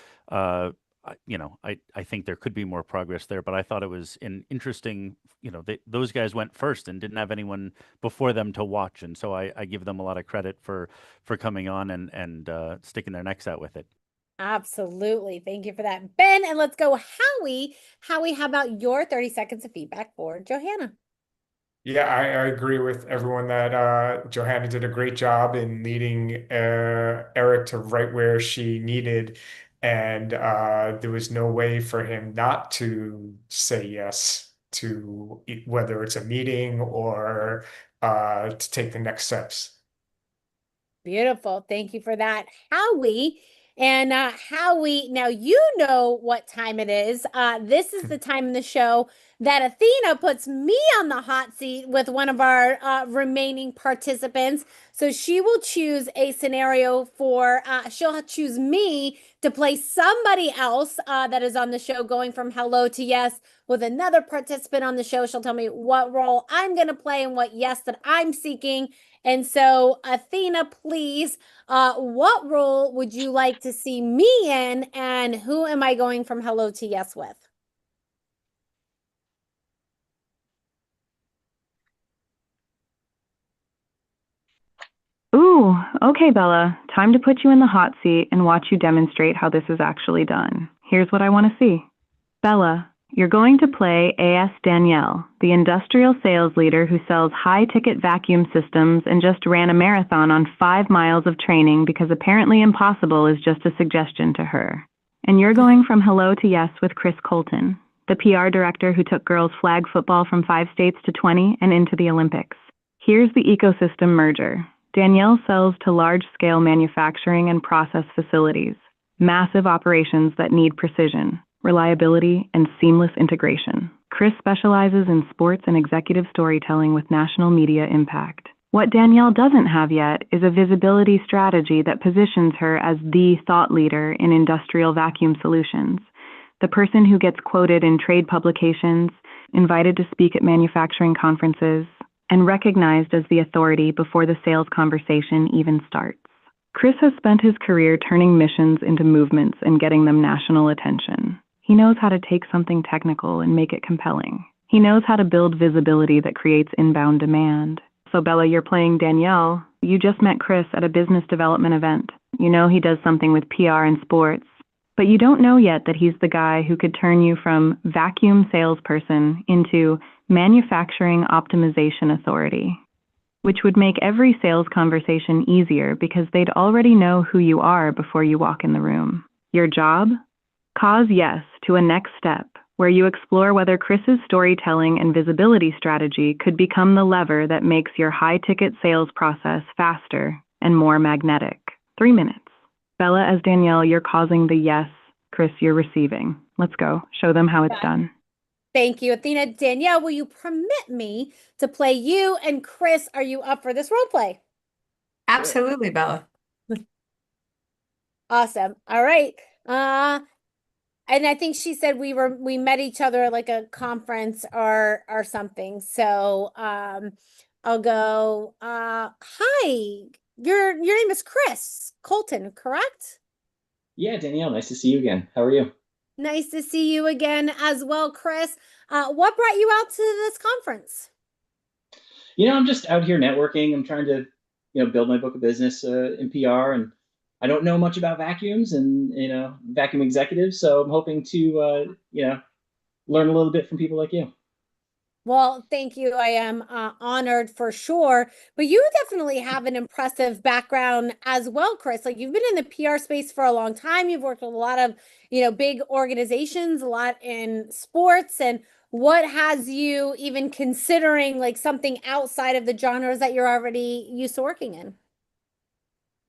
I think there could be more progress there, but I thought it was an interesting, those guys went first and didn't have anyone before them to watch. And so I give them a lot of credit for coming on and sticking their necks out with it. Absolutely. Thank you for that, Ben. And let's go, Howie. Howie, how about your 30 seconds of feedback for Johanna? Yeah, I agree with everyone that Johanna did a great job in leading Eric to right where she needed. And there was no way for him not to say yes to whether it's a meeting or to take the next steps. Beautiful. Thank you for that, Howie. And Howie, now you know what time it is. This is the time in the show that Athena puts me on the hot seat with one of our remaining participants. So she will choose a scenario for, she'll choose me to play somebody else that is on the show, going from hello to yes with another participant on the show. She'll tell me what role I'm going to play and what yes that I'm seeking. And so, Athena, please, what role would you like to see me in, and who am I going from hello to yes with? Ooh, okay, Bella. Time to put you in the hot seat and watch you demonstrate how this is actually done. Here's what I want to see. Bella, you're going to play A.S. Danielle, the industrial sales leader who sells high-ticket vacuum systems and just ran a marathon on 5 miles of training because apparently impossible is just a suggestion to her. And you're going from hello to yes with Chris Colton, the PR director who took girls flag football from 5 states to 20 and into the Olympics. Here's the ecosystem merger. Danielle sells to large-scale manufacturing and process facilities, massive operations that need precision, reliability, and seamless integration. Chris specializes in sports and executive storytelling with national media impact. What Danielle doesn't have yet is a visibility strategy that positions her as the thought leader in industrial vacuum solutions, the person who gets quoted in trade publications, invited to speak at manufacturing conferences, and recognized as the authority before the sales conversation even starts. Chris has spent his career turning missions into movements and getting them national attention. He knows how to take something technical and make it compelling. He knows how to build visibility that creates inbound demand. So Bella, you're playing Danielle. You just met Chris at a business development event. You know he does something with PR and sports, but you don't know yet that he's the guy who could turn you from vacuum salesperson into manufacturing optimization authority, which would make every sales conversation easier because they'd already know who you are before you walk in the room. Your job? Cause yes to a next step where you explore whether Chris's storytelling and visibility strategy could become the lever that makes your high-ticket sales process faster and more magnetic. 3 minutes. Bella as Danielle, you're causing the yes. Chris, you're receiving. Let's go. Show them how it's done. Thank you, Athena. Danielle, will you permit me to play you? And Chris, are you up for this role play? Absolutely, Bella. Awesome. All right. And I think she said we met each other at like a conference or something. So I'll go, hi, your name is Chris Colton, correct? Yeah, Danielle, nice to see you again. How are you? Nice to see you again as well, Chris. What brought you out to this conference? I'm just out here networking. I'm trying to, build my book of business in PR, and I don't know much about vacuums and, vacuum executives. So I'm hoping to, learn a little bit from people like you. Well, thank you. I am honored for sure. But you definitely have an impressive background as well, Chris. Like you've been in the PR space for a long time. You've worked with a lot of, big organizations, a lot in sports. And what has you even considering like something outside of the genres that you're already used to working in?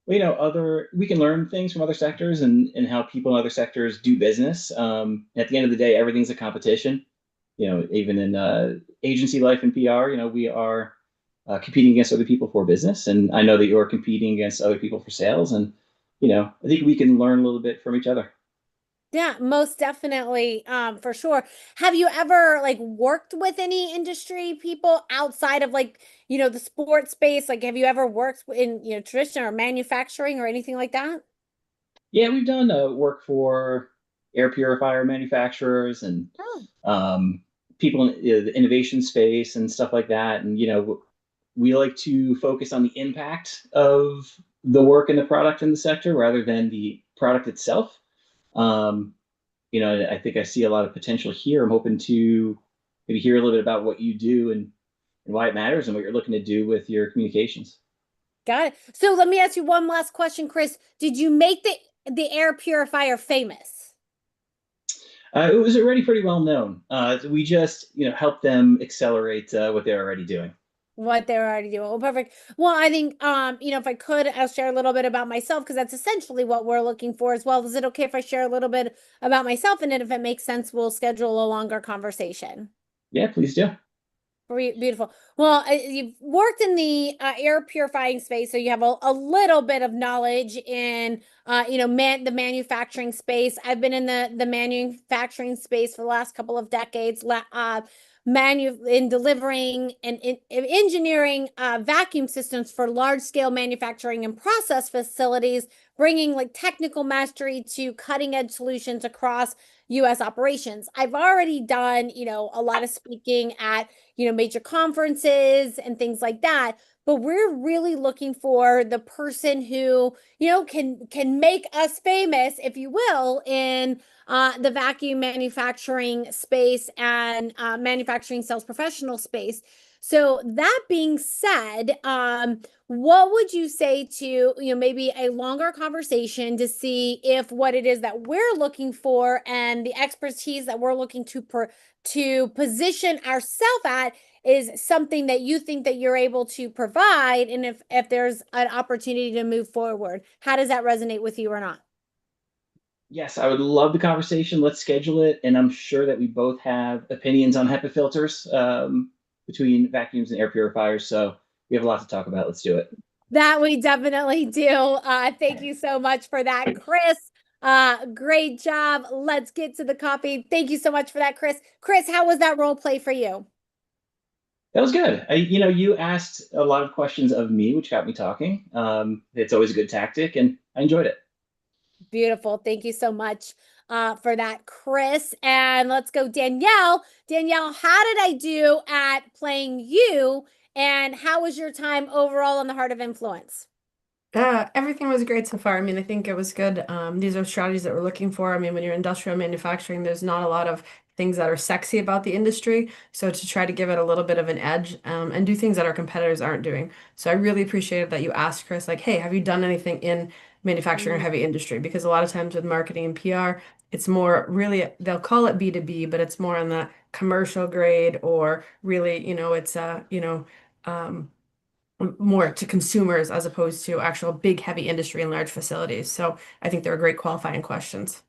Well, we can learn things from other sectors and how people in other sectors do business. At the end of the day, everything's a competition. Even in agency life and PR, we are competing against other people for business. And I know that you're competing against other people for sales. And, I think we can learn a little bit from each other. Yeah, most definitely, for sure. Have you ever like worked with any industry people outside of like, the sports space? Like, have you ever worked in, tradition or manufacturing or anything like that? Yeah, we've done work for air purifier manufacturers and people in the innovation space and stuff like that. And, we like to focus on the impact of the work and the product in the sector rather than the product itself. I think I see a lot of potential here. I'm hoping to maybe hear a little bit about what you do and why it matters and what you're looking to do with your communications. Got it. So let me ask you one last question, Chris. Did you make the air purifier famous? It was already pretty well known. We just, helped them accelerate what they're already doing. What they're already doing. Well, perfect. Well, I think, if I could, I'll share a little bit about myself because that's essentially what we're looking for as well. Is it okay if I share a little bit about myself? And then if it makes sense, we'll schedule a longer conversation. Yeah, please do. Beautiful. Well, you've worked in the air purifying space, so you have a little bit of knowledge in, the manufacturing space. I've been in the manufacturing space for the last couple of decades, in delivering and in engineering vacuum systems for large scale manufacturing and process facilities, bringing like technical mastery to cutting edge solutions across U.S. operations. I've already done, a lot of speaking at, major conferences and things like that. But we're really looking for the person who, can make us famous, if you will, in the vacuum manufacturing space and manufacturing sales professional space. So that being said, what would you say to, maybe a longer conversation to see if what it is that we're looking for and the expertise that we're looking to position ourselves at is something that you think that you're able to provide, and if there's an opportunity to move forward, how does that resonate with you or not? Yes, I would love the conversation. Let's schedule it. And I'm sure that we both have opinions on HEPA filters between vacuums and air purifiers. So we have a lot to talk about. Let's do it. That we definitely do. Thank you so much for that, Chris. Great job. Let's get to the coffee. Thank you so much for that, Chris. Chris, how was that role play for you? That was good. You asked a lot of questions of me, which got me talking. It's always a good tactic, and I enjoyed it. Beautiful. Thank you so much for that, Chris. And let's go, Danielle. Danielle, how did I do at playing you? And how was your time overall on the Heart of Influence? Everything was great so far. I mean, I think it was good. These are strategies that we're looking for. I mean, when you're industrial manufacturing, there's not a lot of things that are sexy about the industry. So to try to give it a little bit of an edge and do things that our competitors aren't doing. So I really appreciated that you asked Chris, like, hey, have you done anything in manufacturing or heavy industry? Because a lot of times with marketing and PR, it's more really, they'll call it B2B, but it's more on the commercial grade or really, it's more to consumers as opposed to actual big heavy industry and large facilities. So I think they're great qualifying questions.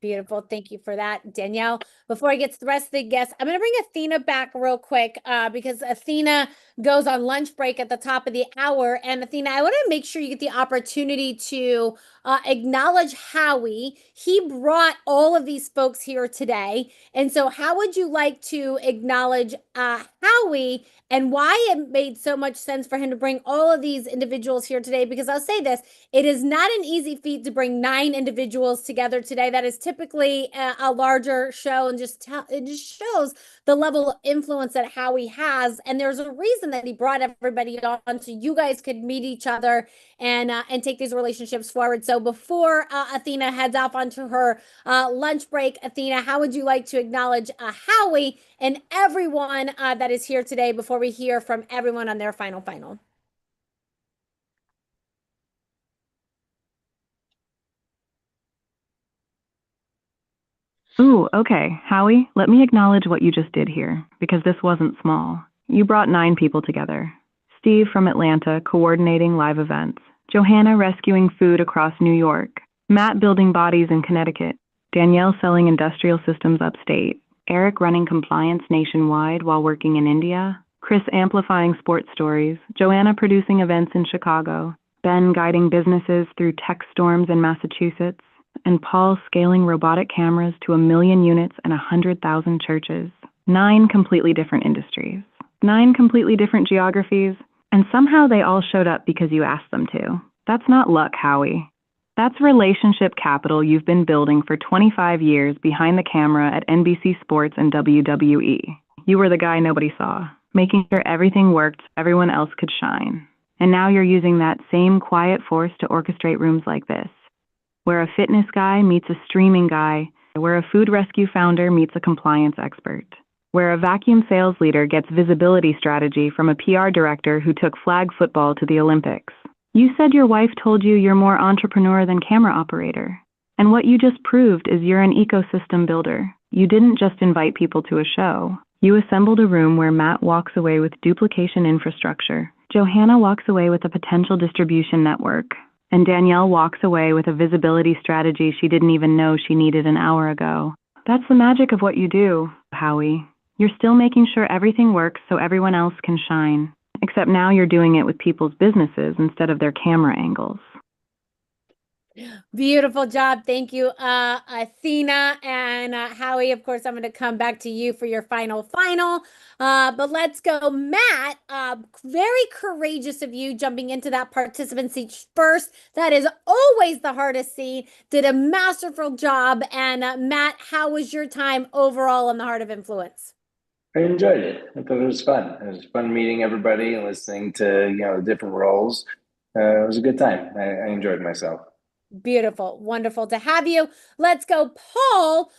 Beautiful. Thank you for that, Danielle. Before I get to the rest of the guests, I'm going to bring Athena back real quick because Athena goes on lunch break at the top of the hour. And Athena, I want to make sure you get the opportunity to acknowledge Howie. He brought all of these folks here today. And so how would you like to acknowledge Howie and why it made so much sense for him to bring all of these individuals here today? Because I'll say this, it is not an easy feat to bring 9 individuals together today. That is typically a larger show, and it just shows the level of influence that Howie has. And there's a reason that he brought everybody on so you guys could meet each other and take these relationships forward. So before Athena heads off onto her lunch break, Athena, how would you like to acknowledge Howie and everyone that is here today before we hear from everyone on their final? Ooh, okay. Howie, let me acknowledge what you just did here, because this wasn't small. You brought 9 people together. Steve from Atlanta coordinating live events, Johanna rescuing food across New York, Matt building bodies in Connecticut, Danielle selling industrial systems upstate, Eric running compliance nationwide while working in India, Chris amplifying sports stories, Joanna producing events in Chicago, Ben guiding businesses through tech storms in Massachusetts, and Paul scaling robotic cameras to 1 million units and 100,000 churches. 9 completely different industries, 9 completely different geographies, and somehow they all showed up because you asked them to. That's not luck, Howie. That's relationship capital you've been building for 25 years behind the camera at NBC Sports and WWE. You were the guy nobody saw, making sure everything worked so everyone else could shine. And now you're using that same quiet force to orchestrate rooms like this, where a fitness guy meets a streaming guy, where a food rescue founder meets a compliance expert, where a vacuum sales leader gets visibility strategy from a PR director who took flag football to the Olympics. You said your wife told you you're more entrepreneur than camera operator. And what you just proved is you're an ecosystem builder. You didn't just invite people to a show. You assembled a room where Matt walks away with duplication infrastructure, Johanna walks away with a potential distribution network, and Danielle walks away with a visibility strategy she didn't even know she needed an hour ago. That's the magic of what you do, Howie. You're still making sure everything works so everyone else can shine. Except now you're doing it with people's businesses instead of their camera angles. Beautiful job. Thank you, Athena and Howie. Of course, I'm going to come back to you for your final. But let's go, Matt. Very courageous of you jumping into that participant seat first. That is always the hardest seat. Did a masterful job. And Matt, how was your time overall on the Heart of Influence? I enjoyed it. I thought it was fun. It was fun meeting everybody and listening to the different roles. It was a good time. I enjoyed myself. Beautiful. Wonderful to have you. Let's go, Paul,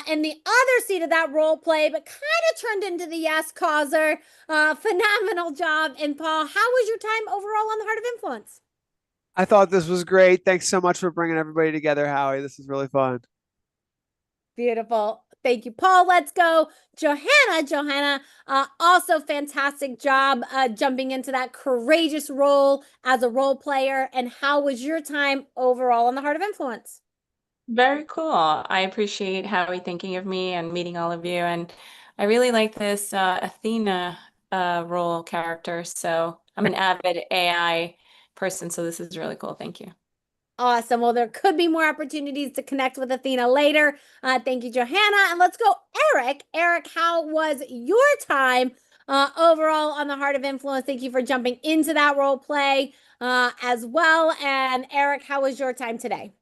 in the other seat of that role play, but kind of turned into the yes causer. Phenomenal job. And Paul, how was your time overall on the Heart of Influence? I thought this was great. Thanks so much for bringing everybody together, Howie. This is really fun. Beautiful. Thank you, Paul. Let's go, Johanna. Johanna, also fantastic job jumping into that courageous role as a role player. And how was your time overall on the Heart of Influence? Very cool. I appreciate Howie thinking of me and meeting all of you. And I really like this Athena role character. So I'm an avid AI person. So this is really cool. Thank you. Awesome. Well, there could be more opportunities to connect with Athena later. Thank you, Johanna. And let's go, Eric. Eric, how was your time overall on the Heart of Influence? Thank you for jumping into that role play as well. And Eric, how was your time today?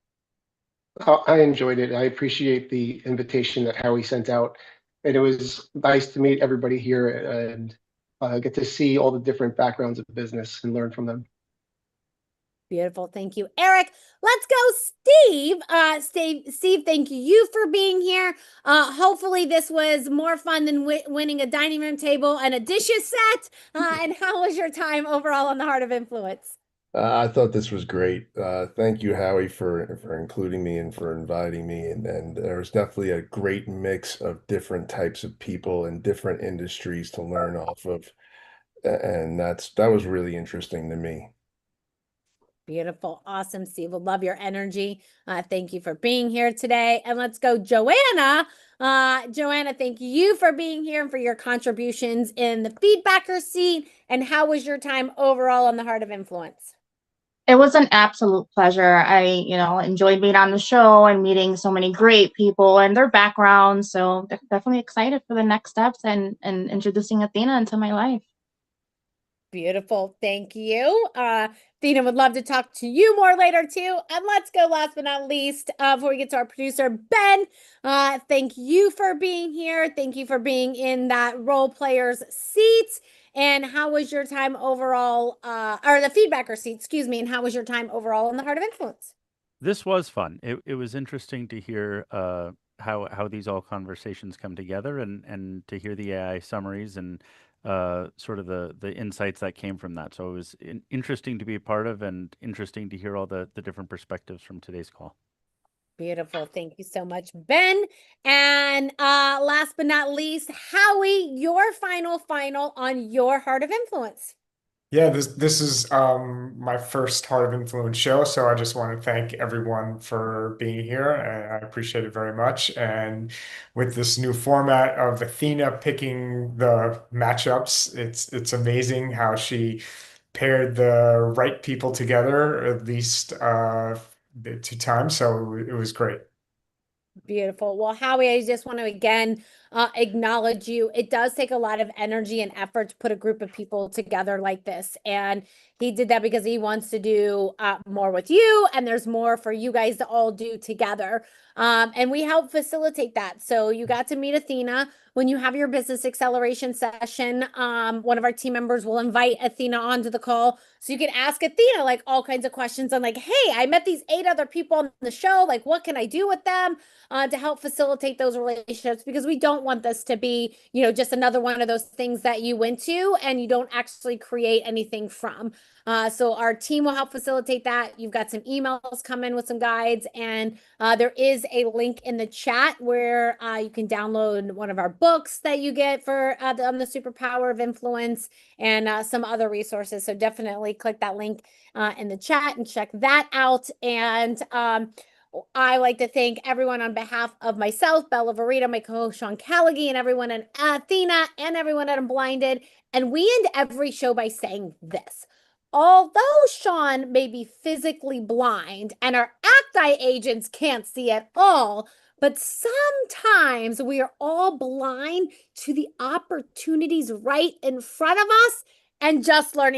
I enjoyed it. I appreciate the invitation that Howie sent out. And it was nice to meet everybody here and get to see all the different backgrounds of the business and learn from them. Beautiful. Thank you, Eric. Let's go, Steve. Steve, thank you for being here. Hopefully this was more fun than winning a dining room table and a dishes set. And how was your time overall on the Heart of Influence? I thought this was great. Thank you, Howie, for including me and for inviting me. And there was definitely a great mix of different types of people and different industries to learn off of. And that was really interesting to me. Beautiful. Awesome, Steve. We'll love your energy. Thank you for being here today. And let's go, Joanna. Joanna, thank you for being here and for your contributions in the feedbacker seat. And how was your time overall on the Heart of Influence? It was an absolute pleasure. I, enjoyed being on the show and meeting so many great people and their backgrounds. So definitely excited for the next steps and introducing Athena into my life. Beautiful. Thank you. Athena would love to talk to you more later too. And let's go last but not least, before we get to our producer, Ben, thank you for being here. Thank you for being in that role player's seat. And how was your time overall, or the feedbacker seat, excuse me, and how was your time overall in the Heart of Influence? This was fun. It was interesting to hear how these all conversations come together and to hear the AI summaries and sort of the insights that came from that. So it was interesting to be a part of and interesting to hear all the different perspectives from today's call. Beautiful. Thank you so much, Ben. And last but not least, Howie, your final on your Heart of Influence. Yeah, this is my first Heart of Influence show, so I just want to thank everyone for being here, and I appreciate it very much. And with this new format of Athena picking the matchups, it's amazing how she paired the right people together at least 2 times, so it was great. Beautiful. Well, Howie, I just want to again acknowledge you. It does take a lot of energy and effort to put a group of people together like this. And he did that because he wants to do more with you, and there's more for you guys to all do together. And we help facilitate that. So you got to meet Athena. When you have your business acceleration session, one of our team members will invite Athena onto the call so you can ask Athena like all kinds of questions on like, hey, I met these 8 other people on the show. Like, what can I do with them to help facilitate those relationships? Because we don't want this to be, you know, just another one of those things that you went to and you don't actually create anything from. So our team will help facilitate that. You've got some emails coming with some guides, and there is a link in the chat where you can download one of our books that you get for on the superpower of influence and some other resources. So definitely click that link in the chat and check that out. And I like to thank everyone on behalf of myself, Bella Verita, my co-host Sean Callaghan, and everyone in Athena, and everyone at Unblinded. And we end every show by saying this. Although Sean may be physically blind and our ACT-I agents can't see at all, but sometimes we are all blind to the opportunities right in front of us and just learning